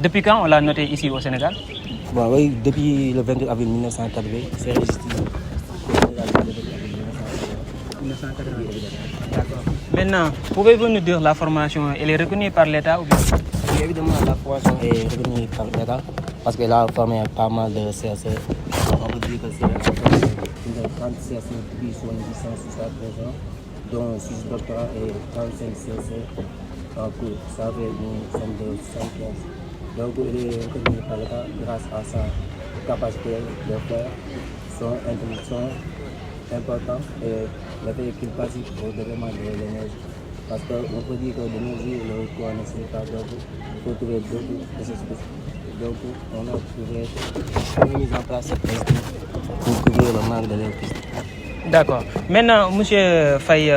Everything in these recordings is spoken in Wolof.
Depuis quand on l'a noté ici au Sénégal? Bon, oui, depuis le 22 avril 1980, c'est registré. D'accord. Maintenant, pouvez-vous nous dire la formation, elle est reconnue par l'État ou bien? Oui, évidemment, la formation est reconnue par l'État parce qu'elle a formé pas mal de CSE. On peut dire que c'est une de 30 CSE qui sont une licence jusqu'à présent, dont 6 doctorats et 35 CSE en cours. Ça fait une somme de 75. Donc, elle est reconnue par l'État grâce à sa capacité de faire, son intelligence important et le fait qu'il participe au développement de l'énergie. Parce qu'on peut dire que de nos jours, le recours ne suffit pas, donc il faut trouver d'autres processus. Donc on a trouvé mis en place cette institut pour couvrir le manque de l'électricité. D'accord. Maintenant, M. Faye,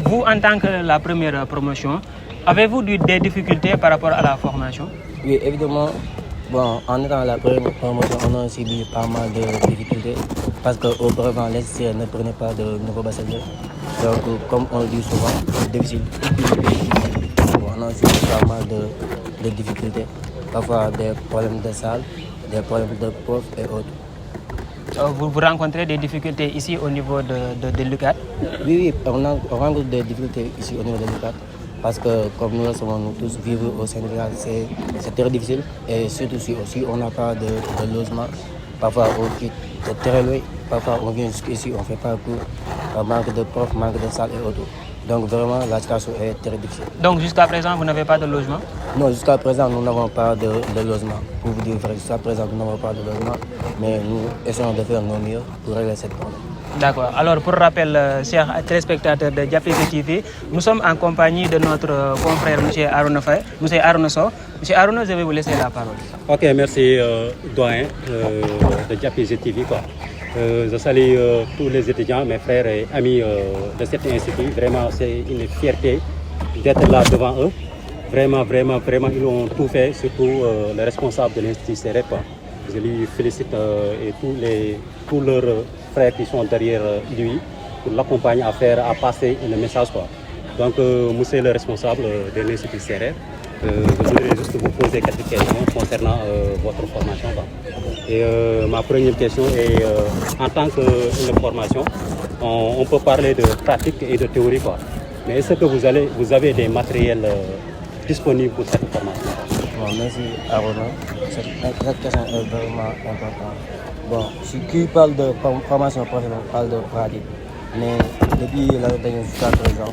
vous en tant que la première promotion, avez-vous des difficultés par rapport à la formation? Oui, évidemment. Bon, en étant la première promotion, on a aussi eu pas mal de difficultés parce qu'auparavant, l'institut ne prenait pas de nouveaux bacheliers. Donc, comme on le dit souvent, c'est difficile. On a aussi eu pas mal de difficultés. Parfois des problèmes de salle, des problèmes de profs et autres. Vous rencontrez des difficultés ici au niveau de l'UCAD? Oui, on rencontre des difficultés ici au niveau de l'UCAD. Parce que comme nous le savons, nous tous vivre au Sénégal, c'est très difficile. Et surtout si aussi on n'a pas de logement, parfois on quitte très loin, parfois on vient jusqu'ici, on ne fait pas cours, manque de profs, manque de salles et autres. Donc vraiment, la situation est très difficile. Donc jusqu'à présent, vous n'avez pas de logement? Non, jusqu'à présent, nous n'avons pas de logement. Pour vous dire vrai, jusqu'à présent, nous n'avons pas de logement. Mais nous essayons de faire nos mieux pour régler cette problème. D'accord. Alors, pour rappel, chers téléspectateurs de Diapézé TV, nous sommes en compagnie de notre confrère M. Arouna Faye, M. Arouna Sow. M. Arouna, je vais vous laisser la parole. Ok, merci, doyen de Diapézé TV. Je salue tous les étudiants, mes frères et amis de cet institut. Vraiment, c'est une fierté d'être là devant eux. Vraiment, ils ont tout fait, surtout le responsable de l'Institut CEREP. Je lui félicite et tous leurs frères qui sont derrière lui pour l'accompagner à passer le message. Donc, monsieur le responsable de l'Institut CEREP, je voudrais juste vous poser quelques questions concernant votre formation. Et ma première question est, en tant qu'une formation, on peut parler de pratique et de théorie. Mais est-ce que vous avez des matériels disponibles pour cette formation? Bon, merci Arona. Cette question est vraiment importante. Bon, qui parle de formation professionnelle parle de pratique. Mais depuis l'année dernière jusqu'à présent,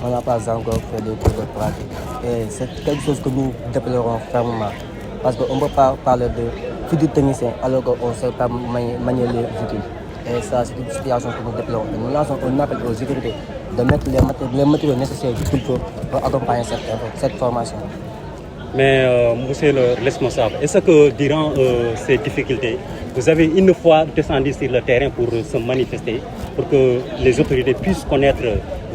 on n'a pas encore fait de cours de pratique. Et c'est quelque chose que nous déplorons fermement. Parce qu'on ne peut pas parler de futur technicien alors qu'on ne sait pas manier les outils. Et ça, c'est une situation que nous déplorons. Et nous lançons un appel aux autorités de mettre les matériaux nécessaires qu'il faut pour accompagner cette formation. Mais, monsieur le responsable, est-ce que durant ces difficultés, vous avez une fois descendu sur le terrain pour se manifester, pour que les autorités puissent connaître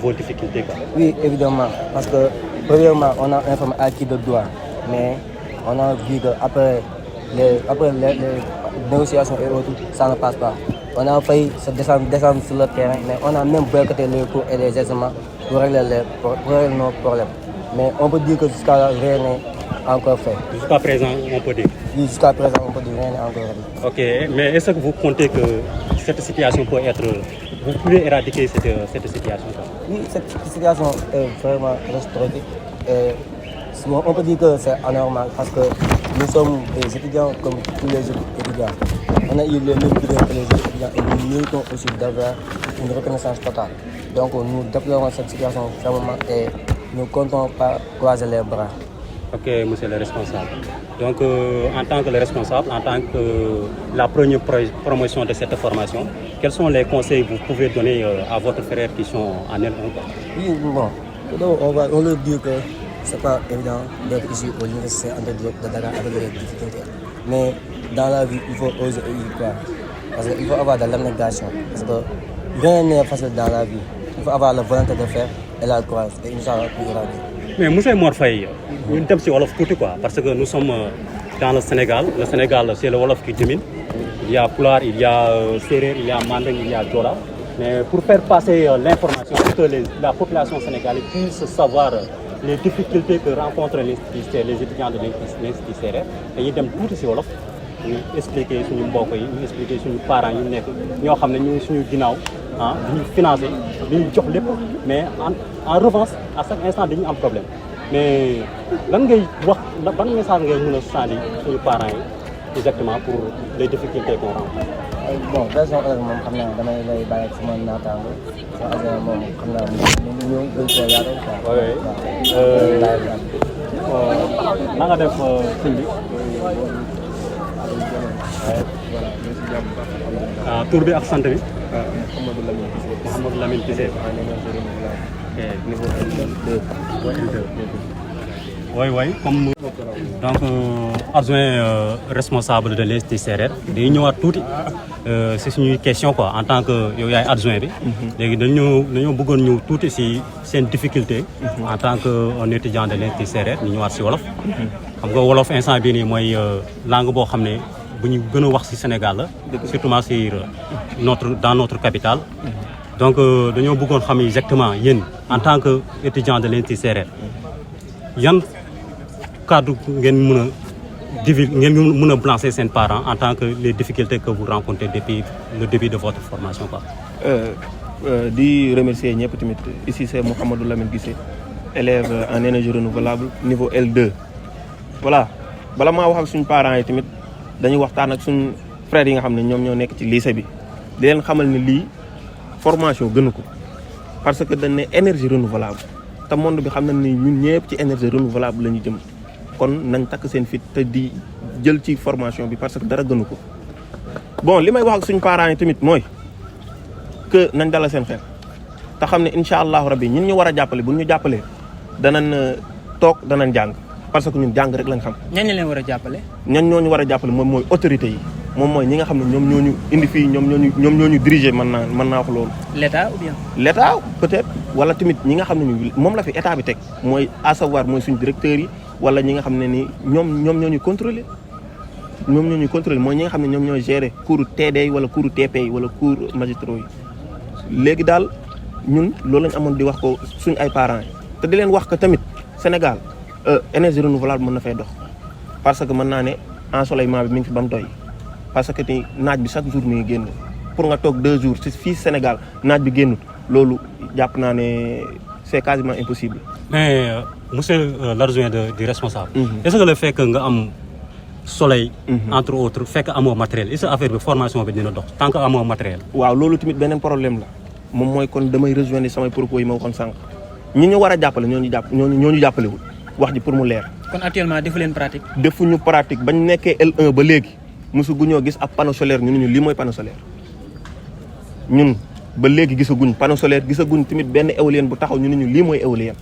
vos difficultés? Oui, évidemment, parce que premièrement, on a informé à qui de droit, mais on a vu qu'après les négociations et autres, ça ne passe pas. On a failli se descendre sur le terrain, mais on a même boycotté les cours et les examens pour régler nos problèmes. Mais on peut dire que jusqu'à rien n'est encore fait. Jusqu'à présent, on peut dire? Oui, jusqu'à présent, on peut dire rien n'est encore fait. Ok, mais est-ce que vous comptez que cette situation peut être... Vous pouvez éradiquer cette situation? Oui, cette situation est vraiment catastrophique. On peut dire que c'est anormal parce que nous sommes des étudiants comme tous les autres étudiants. On a eu les mêmes droits que les autres étudiants et nous méritons aussi d'avoir une reconnaissance totale. Donc nous déplorons cette situation fermement et nous comptons pas croiser les bras. Ok, monsieur le responsable. Donc, en tant que le responsable, en tant que la première promotion de cette formation, quels sont les conseils que vous pouvez donner à votre frère qui sont en L1? Oui, bon, on leur dit que ce n'est pas évident d'être ici au l'université de Dakar avec des difficultés. Mais dans la vie, il faut oser y croire. Parce qu'il faut avoir de l'abnégation. Parce que rien n'est facile dans la vie. Il faut avoir la volonté de faire et la courage. Et Inch'Allah, tout ira bien. Mais Moussa Mor Faye, nous sommes sur Wolof Kouti, parce que nous sommes dans le Sénégal. Le Sénégal, c'est le Wolof qui domine. Il y a Pulaar, il y a Serer, il y a Mandeng, il y a Djola. Mais pour faire passer l'information, pour que la population sénégalaise puisse savoir les difficultés que rencontrent les étudiants de l'Institut Sérère dañuy dem tuuti si wolof ñu expliquer suñu mbokk yi ñu expliquer suñu parents yi nekk ñoo xam ne ñu ngi suñu ginnaaw ah di ñu financer di ñu jox lépp mais en revanche à chaque instant dañuy am problème mais lan ngay wax ban message ngay mën a sànni suñu parents yi exactement pour les difficultés qu'on rencontre. bon version moom xam naa damay lay bàyyi ak sama naataango sa agent moom xam naa ñu gën koo yaatal na nga def sëñ bi. tur bi ak sant bi. Mouhamadou Lamine Cissé. niveau L2. Oui, oui, comme donc adjoint responsable de l'Institut Sérère dañuy ñëwaat tuuti si suñuy question quoi en tant que yow yaay adjoint bi. léegi dañoo bëggoon ñëw tuuti si seen difficulté. en tant que un étudiant de l'Institut Sérère ñu ñëwaat si wolof. xam nga wolof instant bii nii mooy langue boo xam ne bu ñu gën a wax si Sénégal la. surtout si dans notre capitale. donc dañoo bëggoon xam exactement yéen en tant que étudiant de l'Institut Sérère yan cadre ngeen mën a blancer seen parents en tant que les difficultés que vous rencontrez depuis le début de votre formation quoi. di remercier ñëpp tamit ici c'est Mouhamadou Lamine Guissé élève en énergie renouvelable niveau L2. voilà bala maa wax ak suñu parents yi tamit dañuy waxtaan ak suñu frères yi nga xam ne ñoom ñoo nekk ci lycée bi di leen xamal ni lii formation gënu ko parce que dañ ne énergie renouvelable te monde bi xam nañ ni ñun ñëpp ci énergie renouvelable la ñu jëm kon nañ takk seen fit te di jël ci formation bi parce que dara gënu ko. bon li may wax ak suñu parents yi tamit mooy que nañ dalal seen xel te xam ne incha allahu rabbi ñun ñu war a jàppale bu ñu jàppalee danañ toog danañ jàng parce que ñun jàng rek lañ xam. ñan leen war a jàppale. ñan ñoo ñu war a jàppale moom mooy autorités yi moom mooy ñi nga xam ne ñoom ñoo ñu indi fii ñoom ñoo ñu diriger mën naa wax loolu. l'état ou bien. l'état peut-être wala tamit ñi nga xam ne ñu moom la fi état bi teg mooy à savoir mooy suñu directeurs yi wala ñi nga xam ne ni ñoom ñoo ñu contrôler ñoom ñoo ñu contrôler mooy ñi nga xam ne ñoom ñoo gérer cours TD yi wala cours TP yi wala cours magistraux yi léegi daal ñun loolu lañ amoon di wax ko suñu ay parents yi te di leen wax que tamit Sénégal énergie renouvelable mën na fay dox parce que mën naa ne ensoleillement bi mi ngi fi ba mu doy parce que ni naaj bi chaque jour mi ngi génn pour nga toog 2 jours ci fii Sénégal naaj bi génnut loolu jàpp naa ne c'est quasiment impossible. mais monsieur l'adjoint du responsable. est-ce que le fait que nga am soleil. entre autres fekk amoo matériel est-ce que affaire bi formation bi dina dox tant que amoo matériel. waaw loolu tamit beneen problème la moom mooy kon damay rejoindre samay propos yi ma waxoon sànq ñi ñu war a jàppale ñoo ñu jàppalewul wax ji pour mu leer. kon actuellement defu leen pratique. defuñu pratique bañ nekkee L1 ba léegi mosu guñoo gis ab panneau solaire ñu ne ñu lii mooy panneau solaire ñun ba léegi gisaguñ panneau solaire gisaguñ tamit benn éolienne bu taxaw ñu ne ñu lii mooy éolienne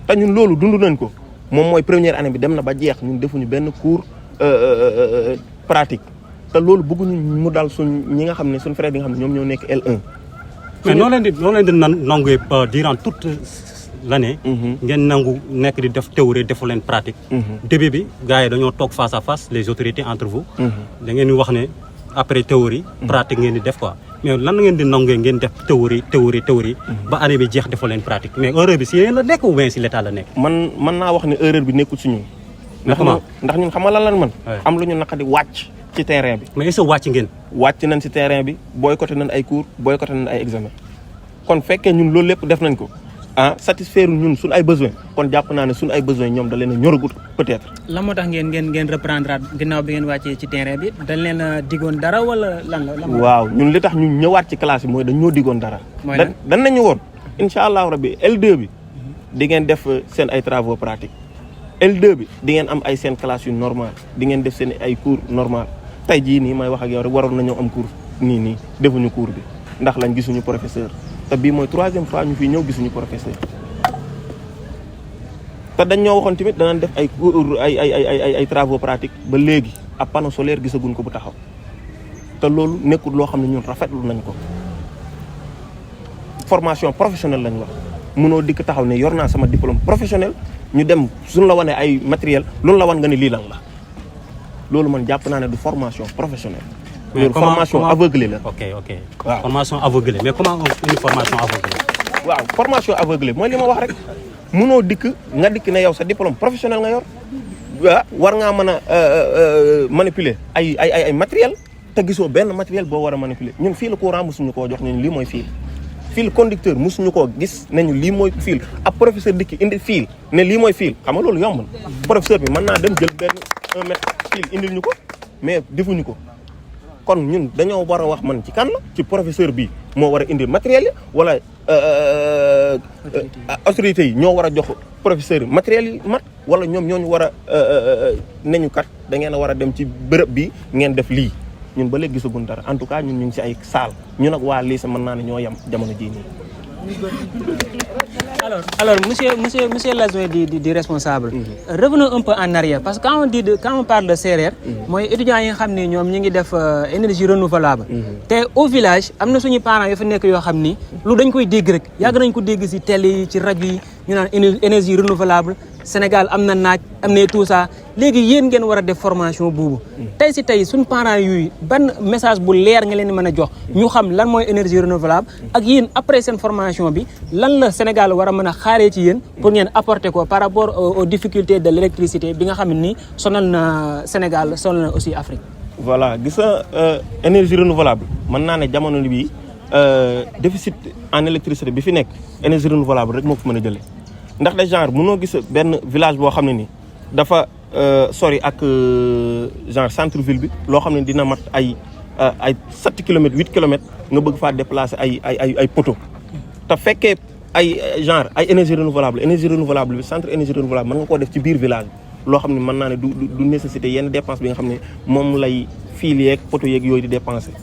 te ñun loolu dund nañ ko moom mooy première année bi dem na ba jeex ñun defuñu benn cours pratique te loolu bëgguñu mu dal ñi nga xam ne suñ frère yi nga xam ne ñoom ñoo nekk L1. mais noo leen di nangu durant toute l'année. ngeen nangu nekk di def théorie defu leen pratique. début bi gars yi dañoo toog face à face les autorités entre vous. da ngeen di wax ne après théorie. pratique ngeen di def quoi mais lan ngeen di nangu ngeen def théorie. ba année bi jeex defu leen pratique mais erreur bi si yéen la nekk ou bien si l'état la nekk. man naa wax ne erreur bi nekkul si ñun. ndax ñun xam nga lan man. am lu ñu naqadi wàcc ci terrain bi. mais est-ce que wàcc ngeen. wàcc nañ si terrain bi boycotté nañ ay cours boycotté nañ ay examen kon fekkee ñun loolu lépp def nañ ko. satisfaire ñun suñ ay besoin kon jàpp naa ne suñ ay besoin ñoom da leen a ñoragut peut-être. lan moo tax ngeen reprendre ginnaaw bi ngeen wàccee ci terrain bi dañ leen a digoon dara wala lan la. waaw ñun li tax ñu ñëwaat ci classe bi mooy dañ ñoo digoon dara. mooy lan dañ nañu woon incha allahu rabbi L2 bi di ngeen def seen ay travaux pratiques L2 bi di ngeen am ay seen classe yu normal di ngeen def seen ay cours normal tey jii nii may wax ak yow rek waroon nañoo am cours nii defuñu cours bi ndax lañ gisuñu professeur. te bii mooy 3e fois ñu fi ñëw gisuñu professeur te dañ ñoo waxoon tamit danañ def ay travaux pratiques ba léegi ab panneau solaire gisaguñ ko bu taxaw te loolu nekkul loo xam ne ñun rafetlu nañ ko formation professionnelle lañ wax mënoo dikk taxaw ne yor naa sama diplôme professionnel ñu dem suñ la wane ay matériel loolu la wan nga ne lii lan la loolu man jàpp naa ne du formation professionnelle. mais formation aveuglée la. ok waaw formation aveuglée mais comment une formation aveuglée. waaw formation aveuglée mooy li ma wax rek mënoo dikk nga dikk ne yow sa diplôme professionnel nga yor war ngaa mën a manipuler ay matériel te gisoo benn matériel boo war a manipuler ñun fil courant mosuñu koo jox ñun lii mooy fil conducteur mosuñu koo gis nañu lii mooy fil ab professeur dikki indi fil ne lii mooy fil xam nga loolu yomb na professeur bi mën naa dem jël benn 1 mètre fil indil ñu ko mais defuñu ko kon ñun dañoo war a wax man ci kan la ci professeur bi moo war a indi matériel yi wala autorités yi ñoo war a jox professeur yi matériel yi mat wala ñoom ñooñu war a neñu kat da ngeen a war a dem ci bërëb bi ngeen def lii ñun ba léegi gisaguñ dara en tout cas ñun ñu ngi ci ay salle ñun ak waa lycée mën naa ne ñoo yem jamono jii nii. Alors, monsieur l'adjoint du responsable, revenons un peu en arrière, parce que quand on parle de CRR, moi, étudiants qui savent que nous avons énergie renouvelable. Et au village, nous avons des parents qui savent que nous avons des gens qui savent que nous avons télé, radio, ñu naan énergie renouvelable Sénégal am na naaj am na tout ça léegi yéen ngeen war a def formation boobu tey si tey suñ parents yuy ban message bu leer nga leen di mën a jox ñu xam lan mooy énergie renouvelable ak yéen après seen formation bi lan la Sénégal war a mën a xaaree ci yéen pour ngeen apporter ko par rapport aux difficultés de l'électricité bi nga xam ne ni sonal na Sénégal sonal na aussi Afrique. Voilà gis nga énergie renouvelable mën naa ne jamono bi déficit en électricité bi fi nekk énergie renouvelable rek moo ko mën a jëlee ndax de genre mënoo gis benn village boo xam ne ni dafa sori ak genre centre ville bi loo xam ne dina mat ay 7 kilomètres 8 kilomètres nga bëgg faa déplacer ay poteaux te fekkee ay énergie renouvelable bi centre énergie renouvelable mën nga koo def ci biir village bi loo xam ne mën naa ne du nécessité yenn dépense bi nga xam ne moom lay fil yeeg poteaux yeeg yooyu di dépenser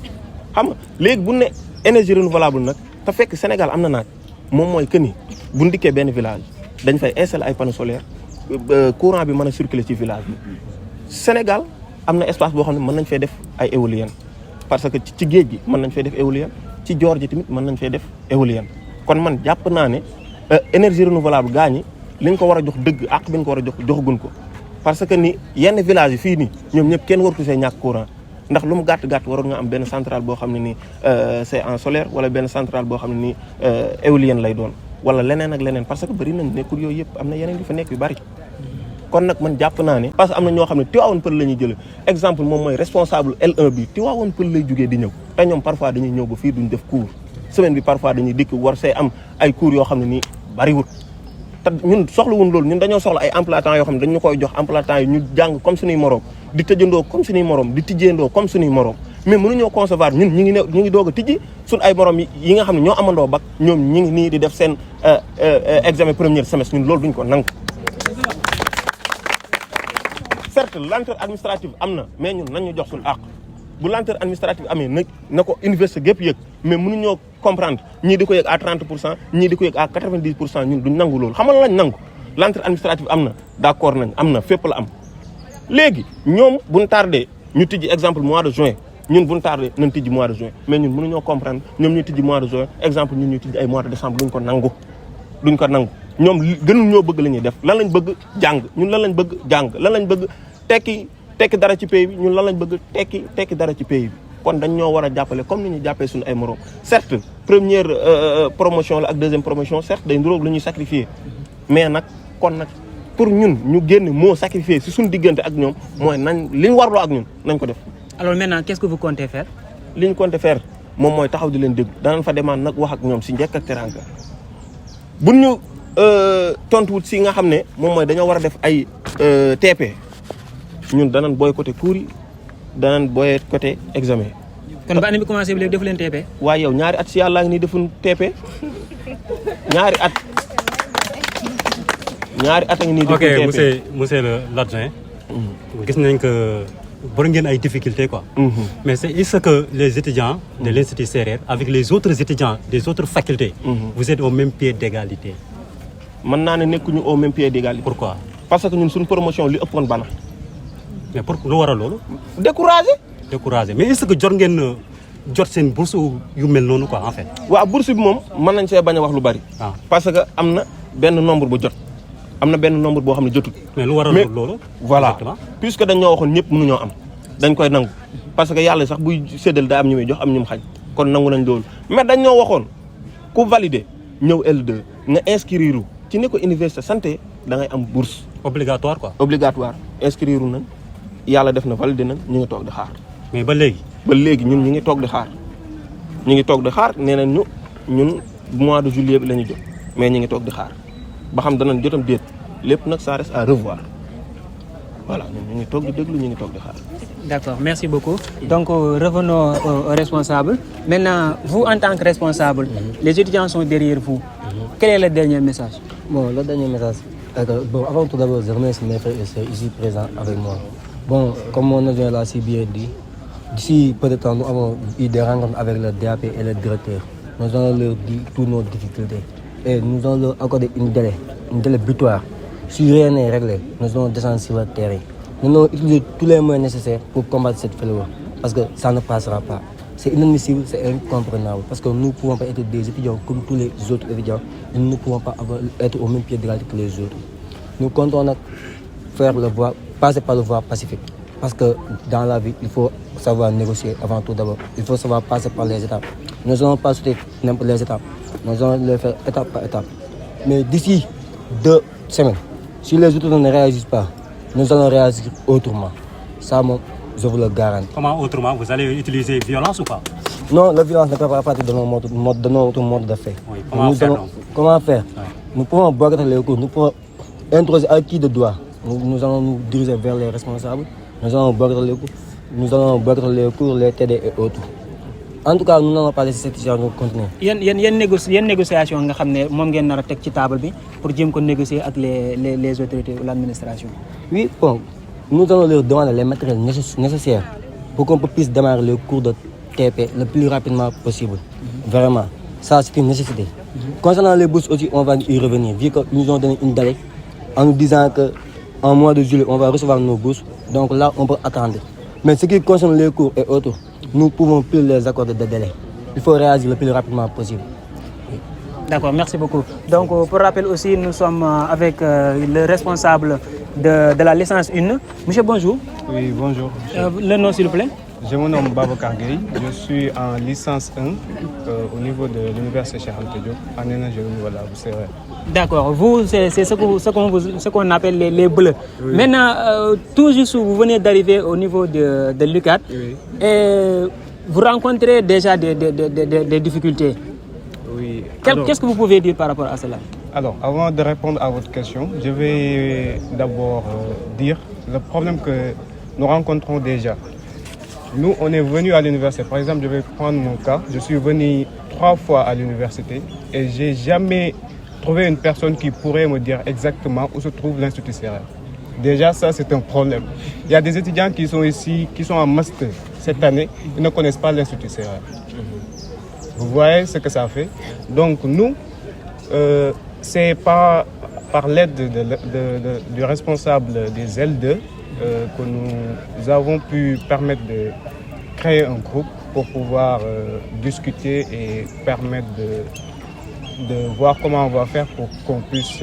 xam nga léegi bu ne énergie renouvelable nag te fekk Sénégal am na naaj moom mooy que ni bu ndikkee benn village dañ fay installer ay panneaux solaires courant bi mën a circuler ci village bi Sénégal am na espace boo xam ne mën nañ fay def ay éoliennes parce que ci géej gi mën nañ fay def éolienne ci joor ji tamit mën nañ fay def éolienne kon man jàpp naa ne énergie renouvelable gaa ñi li ñu ko war a jox dëgg ak bi ñu ko war a jox joxagun ko parce que ni yenn village yi fii nii ñoom ñëpp kenn waratu see ñàkk courant ndax lu mu gàtt-gàtt waroon nga am benn centrale boo xam ne nii c'est en solaire wala benn centrale boo xam ne nii éolienne lay doon wala leneen ak leneen parce que bëri nañ nekkul yooyu yëpp am na yeneen yu fa nekk yu bëri kon nag man jàpp naa ne parce que am na ñoo xam ne Tivaouane Peulh la ñuy jël exemple moom mooy responsable L1 bi Tivaouane Peulh lay jugee di ñëw te ñoom parfois dañuy ñëw ba fii duñ def cours semaine bi parfois dañuy dikk war see am ay cours yoo xam ne nii bariwut te ñun soxlawuñ loolu ñun dañoo soxla ay emploi temps yoo xam ne dañu koy jox emploi temps yi ñu jàng comme suñuy morom di tëjandoo comme suñuy morom di tijjeendoo comme suñuy morom mais mënuñoo concevoir ñun ñu ngi doog a tijji suñ ay morom yi nga xam ne ñoo amandoo bac ñoom ñi ngi nii di def seen examen premier semestre ñun loolu duñ ko nangu certes lenteur administrative am na mais ñun nañ ñu jox suñu àq bu lenteur administrative amee na ko université gépp yëg mais mënuñoo comprendre ñii di ko yëg à 30% ñii di ko yëg à 90% ñun duñ nangu loolu xam nga lañ nangu lenteur administrative am na d'accord nañ am na fépp la am léegi ñoom buñ tardé ñu tijji exemple mois de juin ñun buñ tardé nañ tijji mois de juin mais ñun mënuñoo comprendre ñoom ñuy tijji mois de juin exemple ñun ñuy tijji ay mois de décembre duñ ko nangu ñoom gënul ñoo bëgg la ñuy def lan lañ bëgg jàng ñun lan lañ bëgg jàng lan lañ bëgg tekki dara ci pays bi ñun lan lañ bëgg tekki dara ci pays bi kon dañ ñoo war a jàppale comme ni ñu jàppee suñu ay morom certes première promotion la ak deuxième promotion certes day nduróog lu ñuy sacrifier mais nag kon nag pour ñun ñu génn moo sacrifier si suñu diggante ak ñoom mooy nañ li ñu warloo ak ñun nañ ko def. Alors maintenant qu'est-ce que vous comptez faire? li ñu comptez faire moom mooy taxaw di leen déglu danañ fa demande nag wax ak ñoom si njëkk ak teraanga buñ ñu tontuwut si nga xam ne moom mooy dañoo war a def ay TP ñun danañ boycotté cours yi danañ boycotté examen. kon ba année bi commencé bi léegi defu leen TP. waaye yow ñaari at si yàlla ngi nii defuñ TP ñaari at a ngi nii. defuñ TP ok monsieur l'adjoint. gis nañ que bari ngeen ay difficultés quoi. mais est-ce que les étudiants de l'Institut CRR avec les autres étudiants des autres facultés. vous êtes au même pied d'égalité. mën naa ne nekkuñu au même pied d'égalité. Pourquoi? parce que ñun suñu promotion li ëppoon bana. mais pour lu waral loolu. découragé mais est-ce que jot seen bourse yu mel noonu quoi en fait. waaw bourse bi moom mën nañ see bañ a wax lu bari. parce que am na benn nombre bu jot. am na benn nombre boo xam ne jotul. mais lu waral loolu. voilà puisque dañ ñoo waxoon ñëpp mënuñoo am dañ koy nangu parce que yàlla sax buy séddal daa am ñu muy jox am ñu mu xañ kon nangu nañ loolu mais dañ ñoo waxoon ku validé ñëw L2 nga inscrire ci ne ko université santé da ngay am bourse obligatoire quoi. obligatoire inscrire nañ yàlla def na validé nañ ñu ngi toog di xaar. mais ba léegi ñun ñu ngi toog di xaar nee nañ ñun mois de juillet bi la ñu jot mais ñu ngi toog di xaar ba xam danañ jotam déet lépp nag ça reste à revoir voilà ñun ñu ngi toog di déglu ñu ngi toog di xaar. D'accord, merci beaucoup. Donc, revenons aux responsables. Maintenant, vous, en tant que responsable, les étudiants sont derrière vous. Quel est le dernier message? Bon, le dernier message, avant tout d'abord, je remercie mes frères et sœurs ici présents avec moi. Bon, comme mon adjoint l'a si bien dit, d'ici peu de temps, nous avons eu des rencontres avec le DAP et le directeur. Nous allons leur dire toutes nos difficultés et nous allons leur accorder une délai butoir. Si rien n'est réglé, nous allons descendre sur le terrain. Nous allons utiliser tous les moyens nécessaires pour combattre cette fléau parce que ça ne passera pas. C'est inadmissible, c'est incompréhensible parce que nous ne pouvons pas être des étudiants comme tous les autres étudiants et nous ne pouvons pas être au même pied d'égalité que les autres. Nous comptons passer par le voie pacifique parce que dans la vie, il faut savoir négocier avant tout d'abord. Il faut savoir passer par les étapes. Nous n'allons pas sauter n'importe les étapes. Nous allons le faire étape par étape. Mais d'ici 2 semaines, si les autres ne réagissent pas, nous allons réagir autrement. Ça, je vous le garantis. Comment autrement? Vous allez utiliser violence ou pas? Non, la violence ne peut pas partir de notre mode de fait. Oui, comment faire? Ouais. Nous pouvons boycotter les cours, nous pouvons introduire à qui de droit. Nous allons nous diriger vers les responsables, nous allons boycotter les cours, les TD et autres. En tout cas, nous n'allons pas laisser cette situation continuer. Il y a une négociation nga xamné mom ngeen nara tek ci table bi pour jëm ko négocier avec les autorités ou l'administration. Oui, bon, nous allons leur demander les matériels nécessaires pour qu'on puisse démarrer le cours de TP le plus rapidement possible. Vraiment, ça c'est une nécessité. Concernant les bourses aussi, on va y revenir. Vu qu'ils nous ont donné une délai en nous disant qu'en mois de juillet, on va recevoir nos bourses. Donc là, on peut attendre. Mais ce qui concerne les cours et autres, nous ne pouvons plus les accorder de délai. Il faut réagir le plus rapidement possible. Oui. D'accord, merci beaucoup. Donc, pour rappel aussi, nous sommes avec le responsable de la licence 1. Monsieur, bonjour. Oui, bonjour. Le nom, s'il vous plaît? Je me nomme Babacar Gueye. Je suis en licence 1 au niveau de l'université Cheikh Anta Diop en énergie renouvelable, c'est vrai. D'accord, vous, c'est ce qu'on appelle les bleus. Oui. Maintenant, tout juste, vous venez d'arriver au niveau de l'UCAD. Oui. Et vous rencontrez déjà des difficultés. Oui. Qu'est-ce que vous pouvez dire par rapport à cela? Alors, avant de répondre à votre question, je vais d'abord dire le problème que nous rencontrons déjà. Nous, on est venu à l'université. Par exemple, je vais prendre mon cas. Je suis venu 3 fois à l'université et je n'ai jamais trouvé une personne qui pourrait me dire exactement où se trouve l'Institut CRR. Déjà, ça, c'est un problème. Il y a des étudiants qui sont ici, qui sont en master cette année, ils ne connaissent pas l'Institut CRR. Vous voyez ce que ça fait. Donc, nous, c'est par l'aide du responsable des L2 que nous avons pu permettre de créer un groupe pour pouvoir discuter et permettre de voir comment on va faire pour qu'on puisse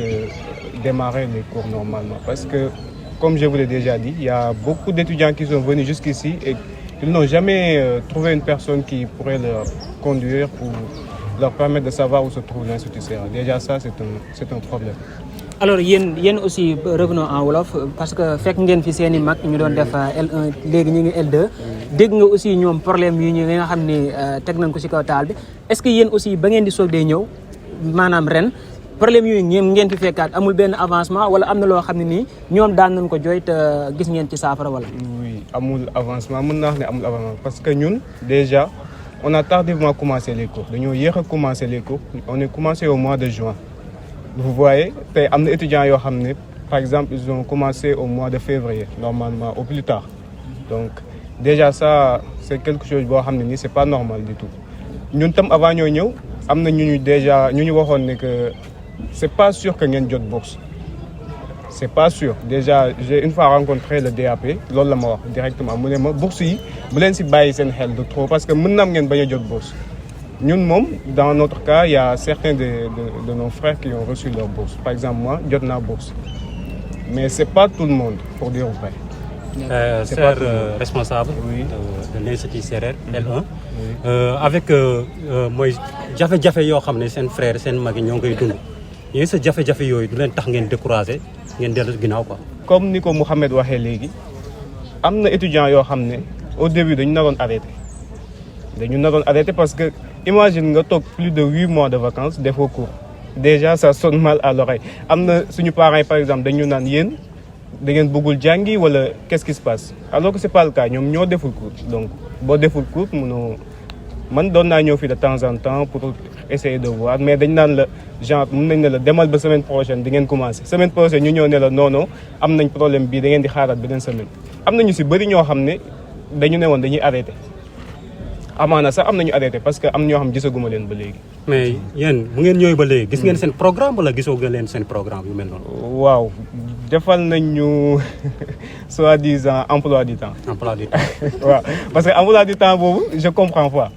démarrer les cours normalement. Parce que, comme je vous l'ai déjà dit, il y a beaucoup d'étudiants qui sont venus jusqu'ici et ils n'ont jamais trouvé une personne qui pourrait leur conduire pour leur permettre de savoir où se trouve l'Institut CRR. Déjà ça, c'est un problème. Alors, yéen aussi revenons en wolof parce que fekk ngeen fi seeni mag ñu doon def L1 léegi ñu ngi L2 dégg nga aussi ñoom problème yi ñu nga xam ne teg nañ ko ci kaw taal bi est-ce que yéen aussi ba ngeen di soog dee ñëw maanaam ren problème yooyu ngeen fi fekkaat amul benn avancement wala am na loo xam ne nii ñoom daan nañ ko jooy te gis ngeen ci saafara wala. Oui, amul avancement mën naa wax ne amul avancement parce que ñun déjà on a tardivement commencé les cours dañoo yéex a commencé les cours on est commencé au mois de juin. Vous voyez, il y a des étudiants qui, par exemple, ils ont commencé au mois de février, normalement, au plus tard. Donc, déjà, ça, c'est quelque chose qui c'est pas normal du tout. Nous, avant de nous, déjà, nous avons que c'est pas sûr que nous ayons une bourse. C'est pas sûr. Déjà, j'ai une fois rencontré le DAP, directement. Je me bourse, je ne sais pas si de trop parce que nous avons une bourse. Nous, dans notre cas, il y a certains de nos frères qui ont reçu leur bourse. Par exemple, moi, j'ai une bourse. Mais ce n'est pas tout le monde, pour dire vrai. Cher responsable de l'Institut CRR, L1, avec moi, j'avais fait des frères, des mag, yéen sa jafe-jafe yooyu du leen tax ngeen découragé ngeen dellu ginnaaw quoi. comme ni ko Mouhamed waxee léegi am na étudiants yoo xam ne au début dañu naroon arrêté parce que imagine nga toog plus de 8 mois de vacances defoo cours déjà ça sonne mal à l'oreille am na suñu parents yi par exemple dañu naan yéen da ngeen bëggul jàngi wala qu'est-ce qui se passe alors que c'est pas le cas ñoom ñoo deful cours donc boo deful cours mënoo man doon naa ñëw fii de temps en temps pour essayer de voir mais dañ naan la genre mën nañ ne la demal ba semaine prochaine di ngeen commencer semaine prochaine ñu ñëw ne la non am nañ problème bii da ngeen di xaaraat beneen semaine am nañu si bëri ñoo xam ne dañu ne woon dañuy arrêté amaana sax am nañu arrêté parce que am ñoo xam gisaguma leen ba léegi. mais yéen bu ngeen ñëwee ba léegi gis ngeen seen programme wala gisoo nga leen seen programme yu mel noonu. waaw defal nañ ñu soi-disant emploi du temps. emploi du temps. waaw parce que emploi du temps boobu je comprends pas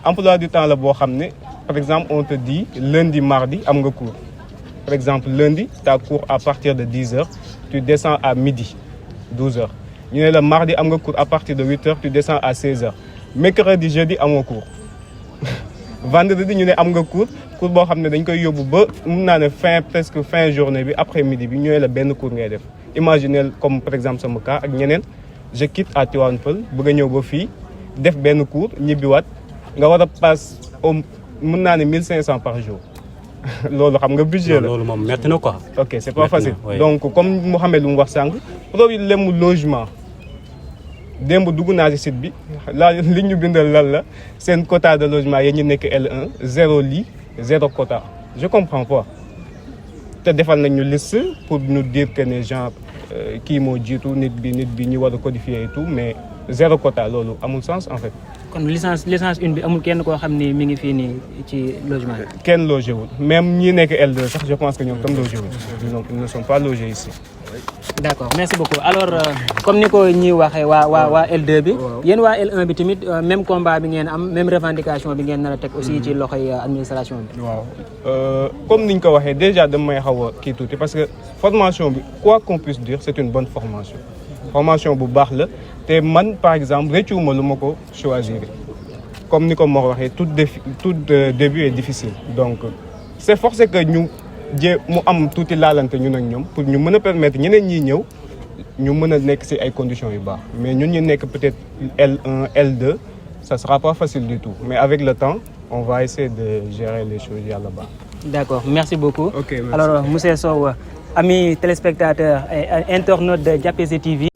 emploi du temps la boo xam ne par exemple on te dit lundi mardi am nga cours par exemple lundi tu as cours à partir de 10h tu descends à midi 12h ñu ne la mardi am nga cours à partir de 8h tu descends à 16h mercredi jeudi amoo cours vendredi ñu ne am nga cours boo xam ne dañ koy yóbbu ba mun naa ne presque fin journée bi après midi bi ñu ne la benn cours ngay def imaginez comme par exemple sama cas ak ñeneen je quitte à Tivaouane Peulh bëgg a ñëw ba fii def benn cours ñibbiwaat nga war a passe mun naa ne 1500 par jour loolu xam nga budget la loolu moom métti na quoi. ok c'est pas facile oui. donc comme Mouhamed lu mu wax sànq problème mu logement démb dugg naa ci site bi li ñu bindal lan la seen quota de logement yéen ñu nekk L1 0 lit 0 quota je comprends pas te defal nañ ñu liste pour nous dire que ne genre kii moo jiitu nit bi ñu war a codifier et tout mais 0 quota loolu amul sens en fait. kon licence 1 bi amul kenn koo xam ni mi ngi fii nii ci logement bi. kenn logé wul même ñi nekk L2 sax je pense que ñoom tam logé wul donc ils ne sont pas logés ici. d'accord merci beaucoup alors comme ni ko ñi waxee waa L2 bi. yéen waa L1 bi tamit même combat bi ngeen am même revendication bi ngeen nar a teg aussi ci loxoy administration bi. waaw comme niñ ko waxee déjà dama may xaw a kii tuuti parce que formation bi quoi qu'on puisse dire c'est une bonne formation bu baax la te man par exemple rëccuwuma lu ma ko choisir comme ni ko moo waxee tout début est difficile donc c'est forcé que ñu mu am tuuti laalante ñun ak ñoom pour ñu mën a permettre ñeneen ñi ñëw ñu mën a nekk ci ay conditions yu baax mais ñun ñu nekk peut-être L1 L2 ça sera pas facile du tout mais avec le temps on va essayer de gérer les choses yàlla baax. D'accord merci beaucoup. Ok, merci. Alors monsieur Sow amis téléspectateurs et internautes de Diapézé TV.